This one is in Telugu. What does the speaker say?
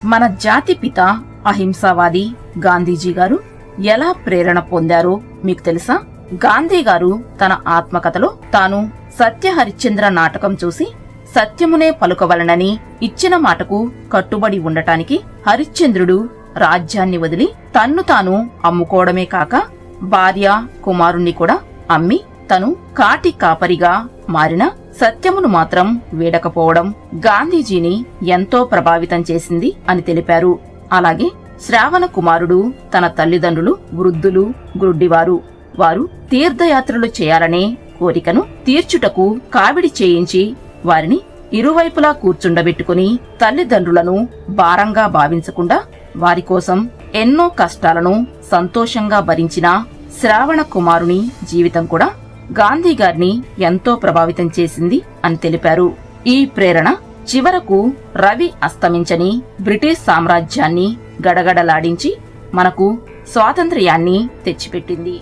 మన జాతి పిత అహింసావాది గాంధీజీ గారు ఎలా ప్రేరణ పొందారో మీకు తెలుసా? గాంధీ గారు తన ఆత్మకథలో తాను సత్య హరిశ్చంద్ర నాటకం చూసి సత్యమునే పలుకవలనని ఇచ్చిన మాటకు కట్టుబడి ఉండటానికి హరిశ్చంద్రుడు రాజ్యాన్ని వదిలి తన్ను తాను అమ్ముకోవడమే కాక భార్య కుమారుణ్ణి కూడా అమ్మి తను కాటి కాపరిగా మారిన సత్యమును మాత్రం వీడకపోవడం గాంధీజీని ఎంతో ప్రభావితం చేసింది అని తెలిపారు. అలాగే శ్రావణ కుమారుడు తన తల్లిదండ్రులు వృద్ధులు, గ్రుడ్డివారు. వారు తీర్థయాత్రలు చేయాలనే కోరికను తీర్చుటకు కావిడి చేయించి వారిని ఇరువైపులా కూర్చుండబెట్టుకుని తల్లిదండ్రులను భారంగా భావించకుండా వారి కోసం ఎన్నో కష్టాలను సంతోషంగా భరించిన శ్రావణ కుమారుని జీవితం కూడా గాంధీ గారిని ఎంతో ప్రభావితం చేసింది అని తెలిపారు. ఈ ప్రేరణ చివరకు రవి అస్తమించని బ్రిటిష్ సామ్రాజ్యాన్ని గడగడలాడించి మనకు స్వాతంత్ర్యాన్ని తెచ్చిపెట్టింది.